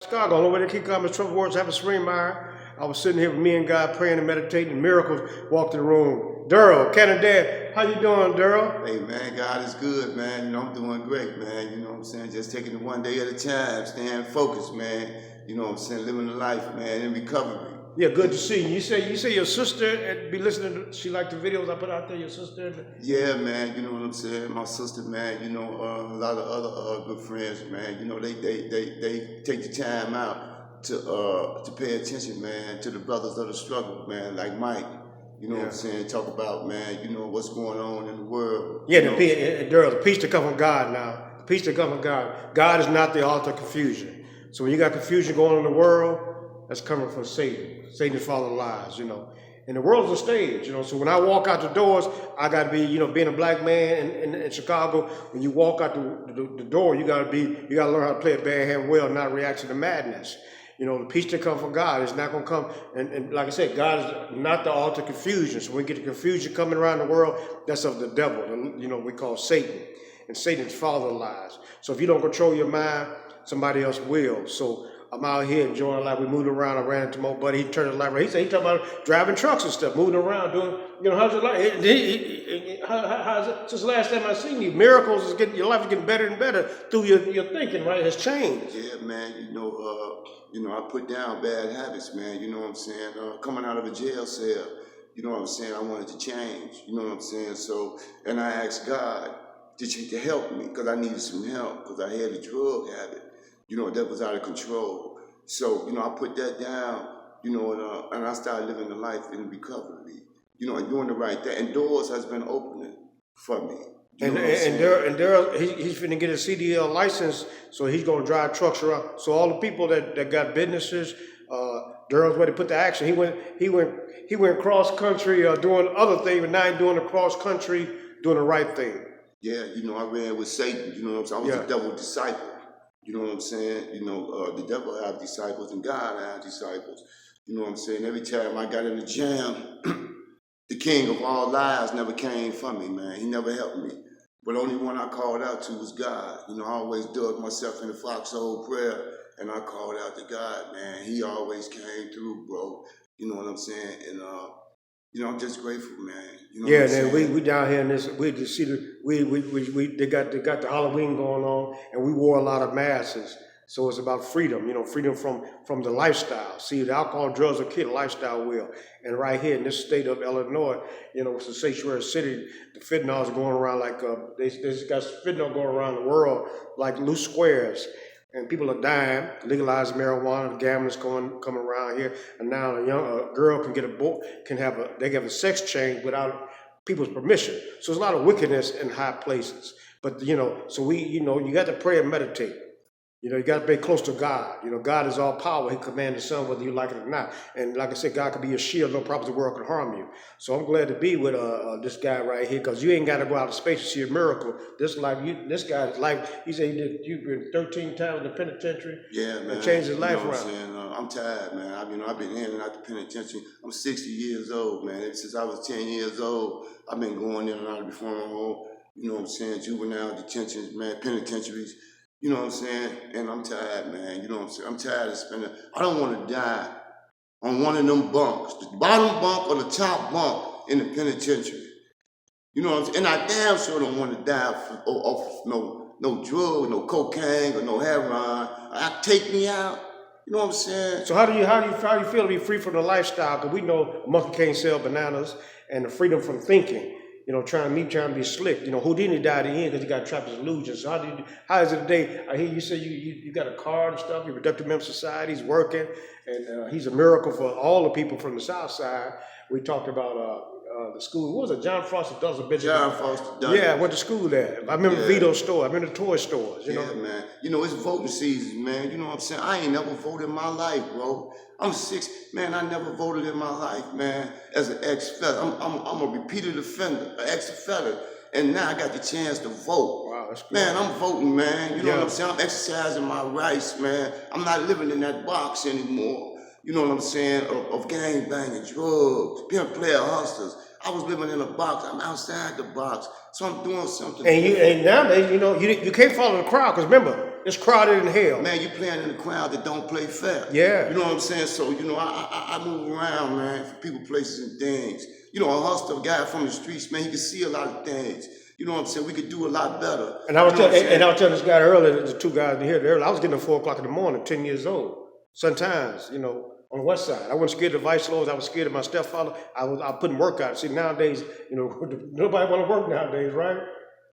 Chicago, on the way to keep coming, Trevor Ward's having Springmeyer. I was sitting here with me and God praying and meditating, and miracles walked in the room. Daryl, Canada, how you doing, Daryl? Hey man, God is good, man. I'm doing great, man. You know what I'm saying? Just taking it one day at a time, staying focused, man. You know what I'm saying? Living the life, man, in recovery. Yeah, good to see you. You say your sister be listening to, she liked the videos I put out there, your sister? Yeah, man, you know what I'm saying? My sister, man, a lot of other good friends, man. They take the time out to pay attention, man, to the brothers of the struggle, man, like Mike. You know what I'm saying? Talk about, man, what's going on in the world. Yeah, Daryl, the peace to come from God now. The peace to come from God. God is not the author of confusion. So when you got confusion going on in the world, that's coming from Satan. Satan's following lies, And the world's a stage, So when I walk out the doors, I got to be, being a black man in Chicago, when you walk out the door, you got to learn how to play a bad hand well, not react to the madness. The peace to come from God is not going to come. And like I said, God is not the author of confusion. So when we get the confusion coming around the world, that's of the devil, we call Satan. And Satan's father lies. So if you don't control your mind, somebody else will. So I'm out here enjoying life. We moved around. I ran into my buddy. He turned his light around. He talking about driving trucks and stuff, moving around, doing, how's your life? How's it? Since the last time I seen you, miracles is getting, your life is getting better and better through your thinking, right? It has changed. Yeah, man. I put down bad habits, man. You know what I'm saying? Coming out of a jail cell, you know what I'm saying? I wanted to change. You know what I'm saying? So, and I asked God to help me because I needed some help because I had a drug habit. That was out of control. So, I put that down, and I started living the life in recovery, and doing the right thing. And doors has been opening for me. And Daryl, he's finna get a CDL license, so he's gonna drive trucks around. So all the people that got businesses, Daryl's ready to put the action. He went cross country doing other things, but now he's doing the cross country, doing the right thing. Yeah, I ran with Satan. You know what I'm saying? I was a devil disciple. You know what I'm saying? The devil have disciples and God have disciples. You know what I'm saying? Every time I got in the jam, the king of all lies never came for me, man. He never helped me. But the only one I called out to was God. I always dug myself in the foxhole prayer, and I called out to God, man. He always came through, bro. You know what I'm saying? And I'm just grateful, man. Yeah, man, we down here in this. We just see they got the Halloween going on, and we wore a lot of masks. So it's about freedom, freedom from the lifestyle. See, the alcohol and drugs will kill, lifestyle will. And right here in this state of Illinois, it's a sanctuary city. The fentanyl is going around like they got fentanyl going around the world like loose squares. And people are dying. Legalized marijuana, the gambling's coming around here, and now a girl can have a sex change without people's permission. So there's a lot of wickedness in high places. But so you got to pray and meditate. You got to be close to God. God is all power. He commands the sun whether you like it or not. And like I said, God can be your shield. No problems the world can harm you. So I'm glad to be with this guy right here because you ain't got to go out of space to see a miracle. This guy's life, he said you've been 13 times in the penitentiary. Yeah, man. And changed his life around. What I'm saying? I'm tired, man. I've been in and out the penitentiary. I'm 60 years old, man. Since I was 10 years old, I've been going in and out of the reform home. You know what I'm saying? Juvenile detentions, man, penitentiaries. You know what I'm saying? And I'm tired, man. You know what I'm saying? I'm tired of spending. I don't want to die on one of them bunks, the bottom bunk or the top bunk in the penitentiary. You know what I'm saying? And I damn sure don't want to die off no drug, no cocaine, or no heroin. Take me out. You know what I'm saying? So how do you feel to be free from the lifestyle? Because we know a monkey can't sell bananas, and the freedom from thinking. Trying to be slick. Houdini died in the end because he got trapped as illusion. So how is it today? I hear you say you got a car and stuff. You're a productive member of society. He's working, and he's a miracle for all the people from the South Side. We talked about the school. What was it? John Foster Dozen. John Foster Dozen. Yeah, I went to school there. I remember Vito's store. I remember the toy stores. Yeah, man. It's voting season, man. You know what I'm saying? I ain't never voted in my life, bro. I'm 6, man. I never voted in my life, man. As an ex-felon, I'm a repeated offender, an ex-offender, and now I got the chance to vote. Wow, that's cool. Man, I'm voting, man. You know what I'm saying? I'm exercising my rights, man. I'm not living in that box anymore. You know what I'm saying? Of gang banging, drugs, pimp player hustlers. I was living in a box. I'm outside the box, so I'm doing something. And nowadays, you can't follow the crowd because remember. it's crowded in hell. Man, you playing in a crowd that don't play fair. Yeah. You know what I'm saying? So, you know, I move around, man, for people, places, and things. You know, a hustler, a guy from the streets, man, he can see a lot of things. You know what I'm saying? We could do a lot better. And I was You know what I'm saying? telling this guy earlier, the two guys in here earlier, I was getting at 4 o'clock in the morning, 10 years old. Sometimes, you know, on the west side. I wasn't scared of vice lords. I was scared of my stepfather. I putting work out. See, nowadays, you know, nobody want to work nowadays, right?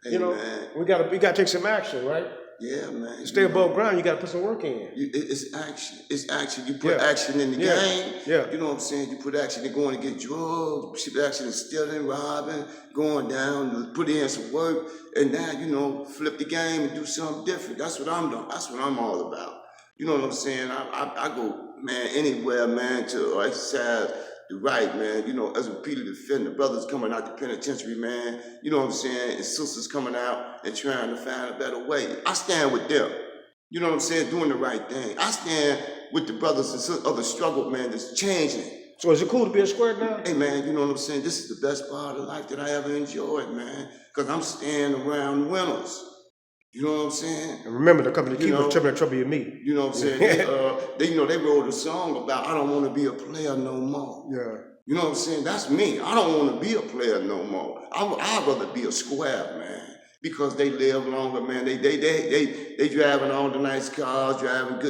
Hey, You know, man. we gotta take some action, right? Yeah, man. To stay above ground, you gotta put some work in. It's action. It's action. You put Yeah. action in the Yeah. game. Yeah. You know what I'm saying? You put action in going to get drugs, you put action in stealing, robbing, going down, put in some work, and now, you know, flip the game and do something different. That's what I'm doing. That's what I'm all about. You know what I'm saying? I go, man, anywhere, man, to exercise the right, man. You know, as a Peter Defender, brothers coming out the penitentiary, man. You know what I'm saying? And sisters coming out and trying to find a better way. I stand with them. You know what I'm saying? Doing the right thing. I stand with the brothers and sisters of the struggle, man, that's changing. So is it cool to be a square now? Hey, man, you know what I'm saying? This is the best part of life that I ever enjoyed, man. Because I'm staying around winners. You know what I'm saying? And remember, the company You keep know, us trouble trouble you meet. You know what I'm saying? They wrote a song about I don't want to be a player no more. Yeah. You know what I'm saying? That's me. I don't want to be a player no more. I'd rather be a square, man. Because they live longer, man. They driving all the nice cars, driving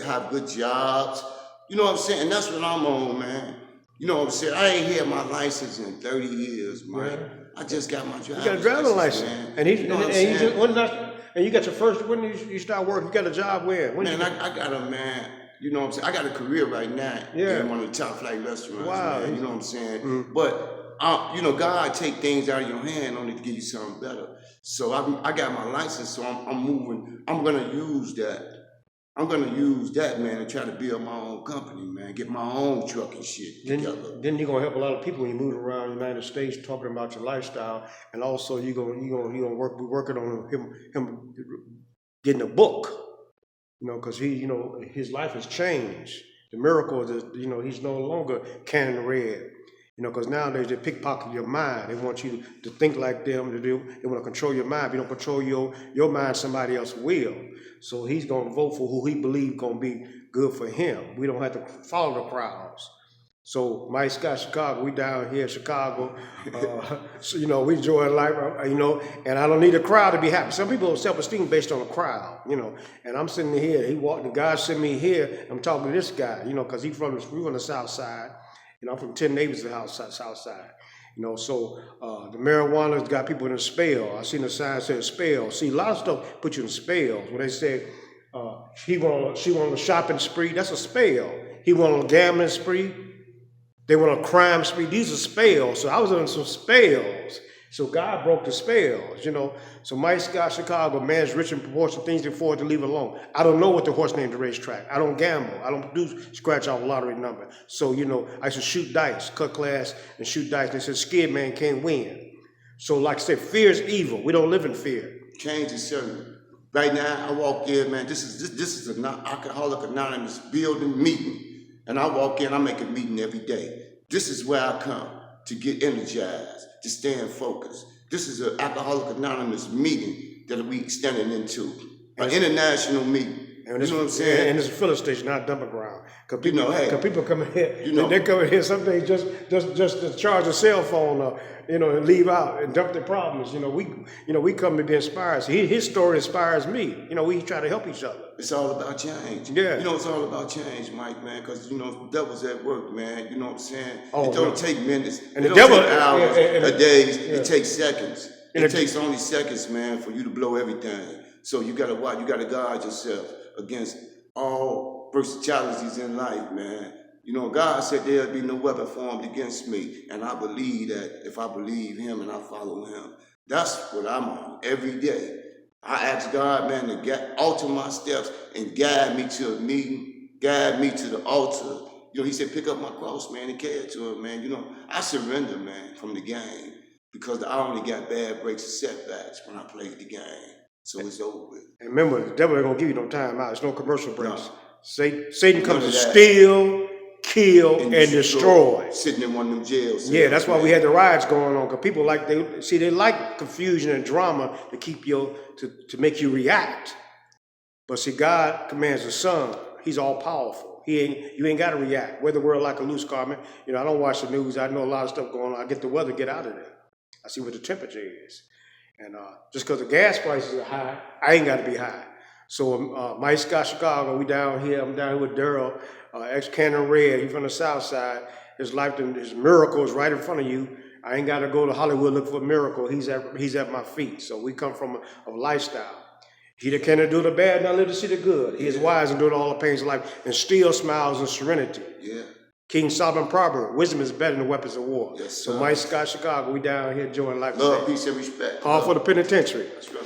have good jobs. You know what I'm saying? And that's what I'm on, man. You know what I'm saying? I ain't had my license in 30 years, man. Yeah. I just got my driver's You got a driving license. man. And You know what I'm saying? And you got your first, when you start working, you got a job where? When Man, you, I got a man. You know what I'm saying? I got a career right now Yeah. in one of the top flight restaurants. Wow. Man, you know what I'm saying? Mhm. But you know, God take things out of your hand only to give you something better. So I got my license, so I'm moving. I'm gonna use that. I'm gonna use that, man, and try to build my own company, man. Get my own truck and shit together. then you're gonna help a lot of people when you move around the United States, talking about your lifestyle, and also you're gonna be working on him getting a book, you know, because his life has changed. The miracle is that, you know, he's no longer Cannon Red, you know, because nowadays they pickpocket your mind. They want you to think like them. They want to control your mind. If you don't control your mind, somebody else will. So he's gonna vote for who he believes gonna be good for him. We don't have to follow the crowds. So Mike Scott, Chicago, we down here in Chicago. So, you know, we enjoy life, you know, and I don't need a crowd to be happy. Some people have self-esteem based on a crowd, you know, and I'm sitting here, the guy sent me here, I'm talking to this guy, you know, because we from the south side, you know, I'm from 10 neighbors to the south side, you know, so the marijuana's got people in a spell. I seen the sign that says spell. See, a lot of stuff put you in spells. When they say she went on a shopping spree, that's a spell. He went on a gambling spree. They went on a crime spree. These are spells. So I was on some spells. So God broke the spells, you know. So Mike Scott, Chicago, man's rich in proportion, things they afford to leave alone. I don't know what the horse named the racetrack. I don't gamble. I don't do scratch off lottery number. So, you know, I used to shoot dice, cut class and shoot dice. They said scared man can't win. So like I said, fear is evil. We don't live in fear. Change is certain. Right now, I walk in, man. This is an Alcoholic Anonymous building meeting. And I walk in, I make a meeting every day. This is where I come to get energized, to stay in focus. This is an Alcoholic Anonymous meeting that we standing into, an international meeting. You know what I'm saying? And it's a filling station, not a dumping ground. Because people, You know, hey, people come in here, you know, they come in here some days just to charge a cell phone, you know, and leave out and dump their problems. You know, we come to be inspired. So his story inspires me. You know, we try to help each other. It's all about change. Yeah. You know, it's all about change, Mike, man, because, you know, the devil's at work, man. You know what I'm saying? Oh, it don't man. take minutes. And it the don't devil, take hours or days. Yeah. It takes seconds. And It takes only seconds, man, for you to blow everything. So you got to watch. You got to guard yourself against all versatilities in life, man. You know, God said there'll be no weapon formed against me. And I believe that if I believe him and I follow him, that's what I'm on every day. I ask God, man, to alter my steps and guide me to a meeting, guide me to the altar. You know, he said, pick up my cross, man, and carry it to him, man. You know, I surrender, man, from the game because I only got bad breaks and setbacks when I played the game. So it's over with. And remember, the devil ain't gonna give you no time out. It's no commercial breaks. No. Satan comes None to of that. steal, kill, and destroy. Sitting in one of them jails. Yeah, that's why we had the riots going on, because people they like confusion and drama to keep you to make you react. But see, God commands the sun. He's all powerful. You ain't got to react. Weather world like a loose garment. You know, I don't watch the news. I know a lot of stuff going on. I get the weather, get out of there. I see what the temperature is. And just because the gas prices are high, I ain't got to be high. So Mike Scott, Chicago, we down here. I'm down here with Daryl, ex-Cannon Red. He's from the South Side. His life, his miracle is right in front of you. I ain't got to go to Hollywood look for a miracle. He's at my feet. So we come from a lifestyle. He that cannot do the bad, not live to see the good. He is wise and doing all the pains of life, and still smiles in serenity. Yeah. King Solomon proverb, wisdom is better than weapons of war. Yes, so sir. Mike Scott, Chicago, we down here enjoying life. Love, peace, and respect. All for the penitentiary. That's right.